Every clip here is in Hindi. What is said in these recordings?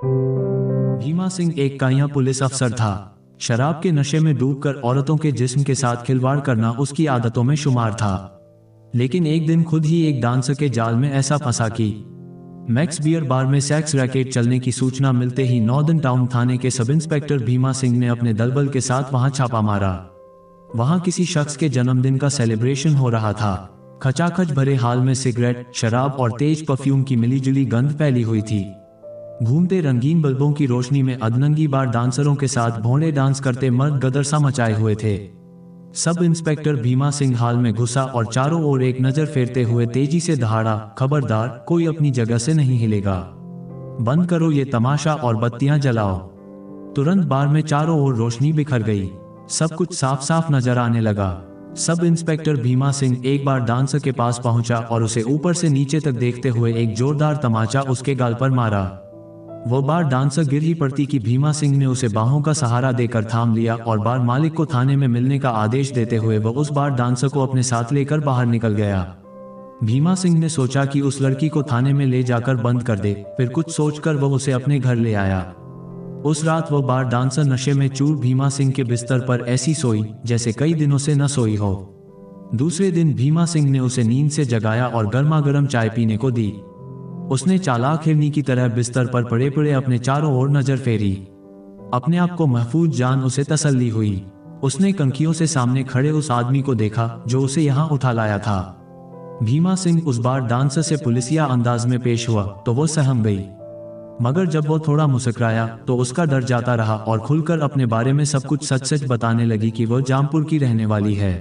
भीमा सिंह एक काया पुलिस अफसर था। शराब के नशे में डूबकर औरतों के जिस्म के साथ खिलवाड़ करना उसकी आदतों में शुमार था। लेकिन एक दिन खुद ही एक डांसर के जाल में ऐसा फंसा कि मैक्स बियर बार में सेक्स रैकेट चलने की सूचना मिलते ही नॉर्दर्न टाउन थाने के सब इंस्पेक्टर भीमा सिंह ने अपने दलबल के साथ वहां छापा मारा। वहां किसी शख्स के जन्मदिन का सेलिब्रेशन हो रहा था। खचाखच भरे हाल में सिगरेट, शराब और तेज परफ्यूम की मिलीजुली गंध फैली हुई थी। घूमते रंगीन बल्बों की रोशनी में अधनंगी बार डांसरों के साथ भोंडे डांस करते मर्द गदरसा मचाए हुए थे। सब इंस्पेक्टर भीमा सिंह हाल में घुसा और चारों ओर एक नजर फेरते हुए तेजी से दहाड़ा, खबरदार, कोई अपनी जगह से नहीं हिलेगा। बंद करो ये तमाशा और बत्तियां जलाओ। तुरंत बार में चारों ओर रोशनी बिखर गई। सब कुछ साफ साफ नजर आने लगा। सब इंस्पेक्टर भीमा सिंह एक बार डांसर के पास पहुंचा और उसे ऊपर से नीचे तक देखते हुए एक जोरदार तमाचा उसके गाल पर मारा। वो बार डांसर गिर ही पड़ती कि भीमा सिंह ने उसे बाहों का सहारा देकर थाम लिया और बार मालिक को थाने में मिलने का आदेश देते हुए वो उस बार डांसर को अपने साथ लेकर बाहर निकल गया। भीमा सिंह ने सोचा कि उस लड़की को थाने में ले जाकर बंद कर दे, फिर कुछ सोचकर वो उसे अपने घर ले आया। उस रात वो बार डांसर नशे में चूर भीमा सिंह के बिस्तर पर ऐसी सोई जैसे कई दिनों से न सोई हो। दूसरे दिन भीमा सिंह ने उसे नींद से जगाया और गर्मा गर्म चाय पीने को दी। उसने चालाक हिरनी की तरह बिस्तर पर पड़े पड़े अपने चारों ओर नजर फेरी। अपने आप को महफूज जान उसे तसल्ली हुई। उसने कंखियों से सामने खड़े उस आदमी को देखा जो उसे यहाँ उठा लाया था। भीमा सिंह उस बार डांसर से पुलिसिया अंदाज में पेश हुआ तो वो सहम गई, मगर जब वो थोड़ा मुस्कुराया तो उसका डर जाता रहा और खुलकर अपने बारे में सब कुछ सच सच बताने लगी कि वो जामपुर की रहने वाली है।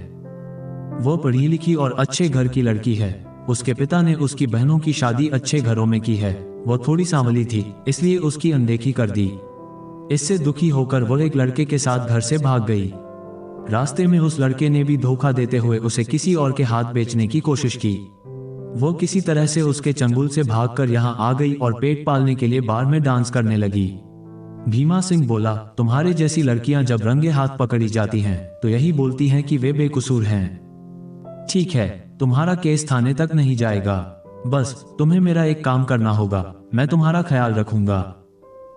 वो पढ़ी लिखी और अच्छे घर की लड़की है। उसके पिता ने उसकी बहनों की शादी अच्छे घरों में की है। वो थोड़ी सांवली थी, इसलिए उसकी अनदेखी कर दी। इससे दुखी होकर वो एक लड़के के साथ घर से भाग गई। रास्ते में उस लड़के ने भी धोखा देते हुए उसे किसी और के हाथ बेचने की कोशिश की। वो किसी तरह से उसके चंगुल से भागकर यहाँ आ गई और पेट पालने के लिए बार में डांस करने लगी। भीमा सिंह बोला, तुम्हारे जैसी लड़कियां जब रंगे हाथ पकड़ी जाती हैं तो यही बोलती हैं कि वे बेकसूर हैं। ठीक है, तुम्हारा केस थाने तक नहीं जाएगा। बस तुम्हें मेरा एक काम करना होगा, मैं तुम्हारा ख्याल रखूंगा।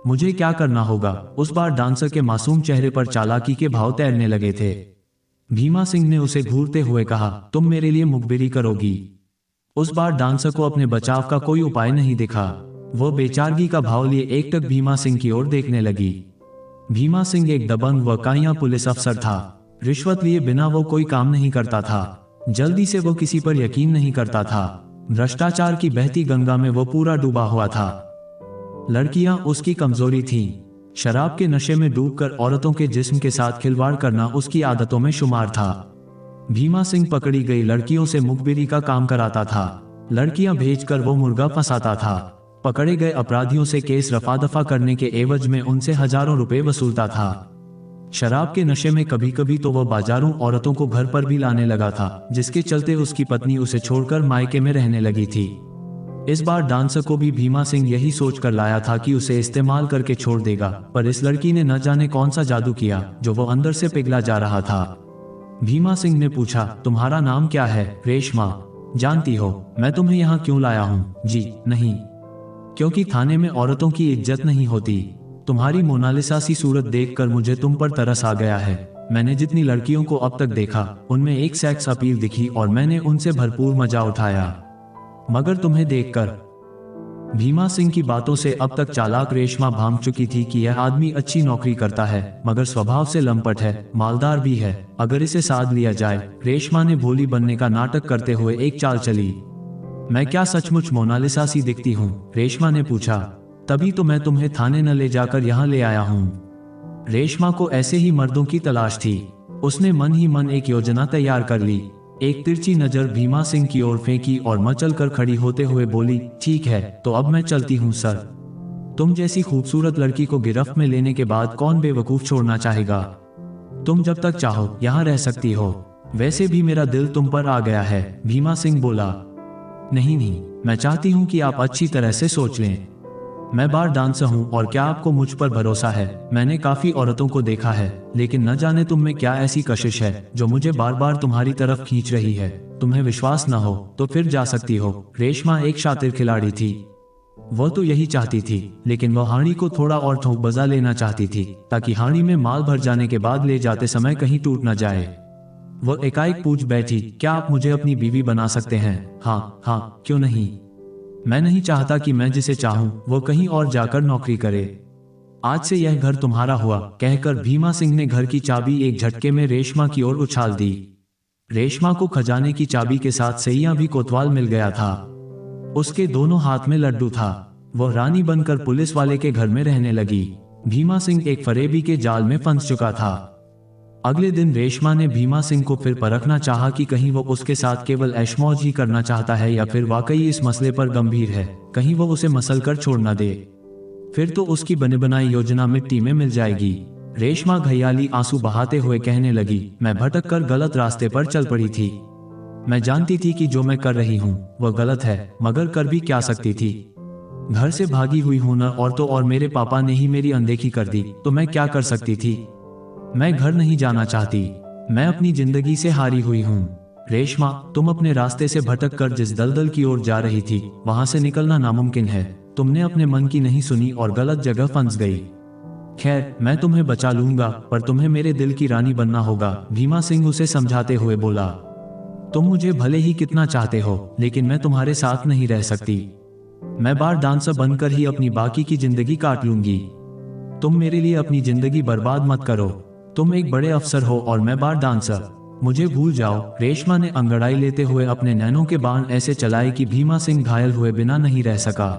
मुझे क्या करना होगा? उस बार डांसर के मासूम चेहरे पर चालाकी के भाव तैरने लगे थे। भीमा सिंह ने उसे घूरते हुए कहा, तुम मेरे लिए मुखबिरी करोगी। उस बार डांसर को अपने बचाव का कोई उपाय नहीं दिखा। वो बेचारगी का भाव लिए एकटक भीमा सिंह की ओर देखने लगी। भीमा सिंह एक दबंग व काया पुलिस अफसर था। रिश्वत लिए बिना वो कोई काम नहीं करता था। जल्दी से वो किसी पर यकीन नहीं करता था। भ्रष्टाचार की बहती गंगा में वो पूरा डूबा हुआ था। लड़कियां उसकी कमजोरी थीं। शराब के नशे में डूबकर औरतों के जिस्म के साथ खिलवाड़ करना उसकी आदतों में शुमार था। भीमा सिंह पकड़ी गई लड़कियों से मुखबिरी का काम कराता था। लड़कियां भेजकर वो मुर्गा फंसाता था। पकड़े गए अपराधियों से केस रफा दफा करने के एवज में उनसे हजारों रुपए वसूलता था। शराब के नशे में कभी कभी तो वह बाजारों औरतों को घर पर भी लाने लगा था, जिसके चलते उसकी पत्नी उसे छोड़कर मायके में रहने लगी थी। इस बार डांसर को भी भीमा सिंह यही सोच कर लाया था कि उसे इस्तेमाल करके छोड़ देगा, पर इस लड़की ने न जाने कौन सा जादू किया जो वो अंदर से पिघला जा रहा था। भीमा सिंह ने पूछा, तुम्हारा नाम क्या है? रेशमा। जानती हो मैं तुम्हें यहाँ क्यों लाया हूँ? जी नहीं, क्योंकि थाने में औरतों की इज्जत नहीं होती। तुम्हारी मोनालिसा सी सूरत देखकर मुझे तुम पर तरस आ गया है। मैंने जितनी लड़कियों को अब तक देखा उनमें एक सेक्स अपील दिखी और मैंने उनसे भरपूर मजा उठाया, मगर तुम्हें देखकर। भीमा सिंह की बातों से अब तक चालाक रेशमा भांप चुकी थी कि यह आदमी अच्छी नौकरी करता है, मगर स्वभाव से लंपट है, मालदार भी है। अगर इसे साध लिया जाए। रेशमा ने भोली बनने का नाटक करते हुए एक चाल चली। मैं क्या सचमुच मोनालिसा सी दिखती हूँ? रेशमा ने पूछा। तभी तो मैं तुम्हें थाने न ले जाकर यहाँ ले आया हूँ। रेशमा को ऐसे ही मर्दों की तलाश थी। उसने मन ही मन एक योजना तैयार कर ली। एक तिरछी नजर भीमा सिंह की ओर फेंकी और मचल कर खड़ी होते हुए बोली, ठीक है तो अब मैं चलती हूँ सर। तुम जैसी खूबसूरत लड़की को गिरफ्त में लेने के बाद कौन बेवकूफ छोड़ना चाहेगा? तुम जब तक चाहो यहाँ रह सकती हो। वैसे भी मेरा दिल तुम पर आ गया है। भीमा सिंह बोला। नहीं नहीं, मैं चाहती हूँ कि आप अच्छी तरह से सोच लें। मैं बार डांसर हूँ और क्या आपको मुझ पर भरोसा है? मैंने काफी औरतों को देखा है, लेकिन न जाने तुम में क्या ऐसी कशिश है जो मुझे बार बार तुम्हारी तरफ खींच रही है। तुम्हें विश्वास न हो तो फिर जा सकती हो। रेशमा एक शातिर खिलाड़ी थी। वह तो यही चाहती थी, लेकिन वह हांडी को थोड़ा और ठोक बजा लेना चाहती थी, ताकि हांडी में माल भर जाने के बाद ले जाते समय कहीं टूट न जाए। वह एकाएक पूछ बैठी, क्या आप मुझे अपनी बीवी बना सकते हैं? हाँ हाँ, क्यों नहीं। मैं नहीं चाहता कि मैं जिसे चाहूं वो कहीं और जाकर नौकरी करे। आज से यह घर तुम्हारा हुआ, कहकर भीमा सिंह ने घर की चाबी एक झटके में रेशमा की ओर उछाल दी। रेशमा को खजाने की चाबी के साथ सैया भी कोतवाल मिल गया था। उसके दोनों हाथ में लड्डू था। वह रानी बनकर पुलिस वाले के घर में रहने लगी। भीमा सिंह एक फरेबी के जाल में फंस चुका था। अगले दिन रेशमा ने भीमा सिंह को फिर परखना चाहा कि कहीं वो उसके साथ केवल ऐशमौज ही करना चाहता है या फिर वाकई इस मसले पर गंभीर है, कहीं वो उसे मसल कर छोड़ न दे। फिर तो उसकी बनी बनाई योजना मिट्टी में मिल जाएगी। रेशमा घयाली आंसू बहाते हुए कहने लगी, मैं भटक कर गलत रास्ते पर चल पड़ी थी। मैं जानती थी कि जो मैं कर रही हूँ वह गलत है, मगर कर भी क्या सकती थी। घर से भागी हुई हूं न, और तो और मेरे पापा ने ही मेरी अनदेखी कर दी, तो मैं क्या कर सकती थी। मैं घर नहीं जाना चाहती, मैं अपनी जिंदगी से हारी हुई हूँ। रेशमा, तुम अपने रास्ते से भटक कर जिस दलदल की ओर जा रही थी वहां से निकलना नामुमकिन है। तुमने अपने मन की नहीं सुनी और गलत जगह फंस गई। खैर, मैं तुम्हें बचा लूंगा, पर तुम्हें मेरे दिल की रानी बनना होगा, भीमा सिंह उसे समझाते हुए बोला। तुम मुझे भले ही कितना चाहते हो, लेकिन मैं तुम्हारे साथ नहीं रह सकती। मैं बार डांसर बनकर ही अपनी बाकी की जिंदगी काट लूंगी। तुम मेरे लिए अपनी जिंदगी बर्बाद मत करो। तुम एक बड़े अफसर हो और मैं बार डांसर। मुझे भूल जाओ। रेशमा ने अंगड़ाई लेते हुए अपने नैनों के बाण ऐसे चलाए कि भीमा सिंह घायल हुए बिना नहीं रह सका।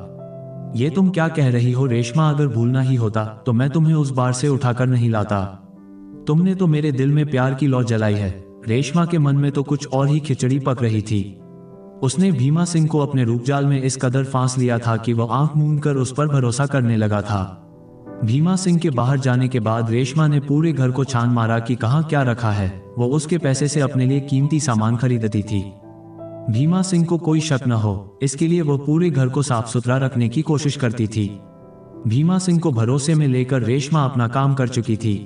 ये तुम क्या कह रही हो रेशमा? अगर भूलना ही होता तो मैं तुम्हें उस बार से उठाकर नहीं लाता। तुमने तो मेरे दिल में प्यार की लौ जलाई है। रेशमा के मन में तो कुछ और ही खिचड़ी पक रही थी। उसने भीमा सिंह को अपने रूपजाल में इस कदर फांस लिया था कि वह आंख मूंद कर उस पर भरोसा करने लगा था। भीमा सिंह के बाहर जाने के बाद रेशमा ने पूरे घर को छान मारा कि कहाँ क्या रखा है। वो उसके पैसे से अपने लिए कीमती सामान खरीदती थी। भीमा सिंह को कोई शक न हो, इसके लिए वो पूरे घर को साफ सुथरा रखने की कोशिश करती थी। भीमा सिंह को भरोसे में लेकर रेशमा अपना काम कर चुकी थी।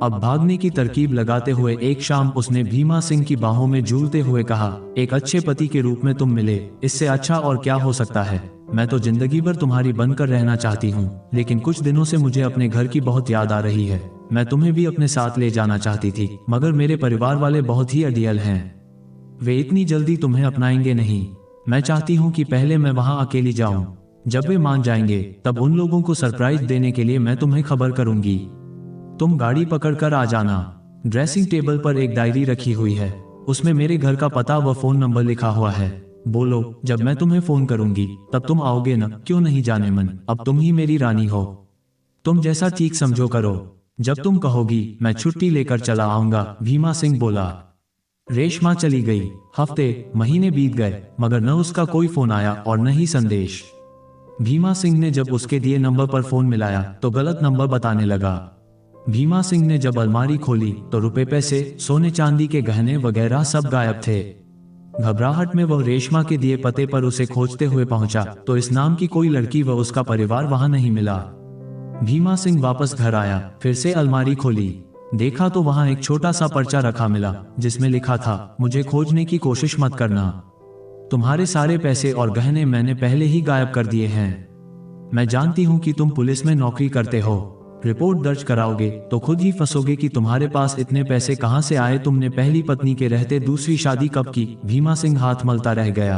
अब भागने की तरकीब लगाते हुए एक शाम उसने भीमा सिंह की बाहों में झूलते हुए कहा, एक अच्छे पति के रूप में तुम मिले, इससे अच्छा और क्या हो सकता है। मैं तो जिंदगी भर तुम्हारी बनकर रहना चाहती हूँ, लेकिन कुछ दिनों से मुझे अपने घर की बहुत याद आ रही है। मैं तुम्हें भी अपने साथ ले जाना चाहती थी, मगर मेरे परिवार वाले बहुत ही अड़ियल हैं। वे इतनी जल्दी तुम्हें अपनाएंगे नहीं। मैं चाहती हूँ कि पहले मैं वहाँ अकेली जाऊँ। जब वे मान जाएंगे तब उन लोगों को सरप्राइज देने के लिए मैं तुम्हें खबर करूंगी। तुम गाड़ी पकड़कर आ जाना। ड्रेसिंग टेबल पर एक डायरी रखी हुई है, उसमें मेरे घर का पता व फोन नंबर लिखा हुआ है। बोलो, जब मैं तुम्हें फोन करूंगी तब तुम आओगे न? क्यों नहीं जाने मन, अब तुम ही मेरी रानी हो। तुम जैसा ठीक समझो करो। जब तुम कहोगी मैं छुट्टी लेकर चला आऊंगा, भीमा सिंह बोला। रेशमा चली गई। हफ्ते महीने बीत गए, मगर न उसका कोई फोन आया और न ही संदेश। भीमा सिंह ने जब उसके दिए नंबर पर फोन मिलाया तो गलत नंबर बताने लगा। भीमा सिंह ने जब अलमारी खोली तो रुपए, पैसे, सोने चांदी के गहने वगैरह सब गायब थे। घबराहट में वह रेशमा के दिए पते पर उसे खोजते हुए पहुंचा तो इस नाम की कोई लड़की व उसका परिवार वहां नहीं मिला। भीमा सिंह वापस घर आया, फिर से अलमारी खोली, देखा तो वहां एक छोटा सा पर्चा रखा मिला जिसमें लिखा था, मुझे खोजने की कोशिश मत करना। तुम्हारे सारे पैसे और गहने मैंने पहले ही गायब कर दिए हैं। मैं जानती हूं कि तुम पुलिस में नौकरी करते हो, रिपोर्ट दर्ज कराओगे तो खुद ही फंसोगे कि तुम्हारे पास इतने पैसे कहां से आए। तुमने पहली पत्नी के रहते दूसरी शादी कब की? भीमा सिंह हाथ मलता रह गया।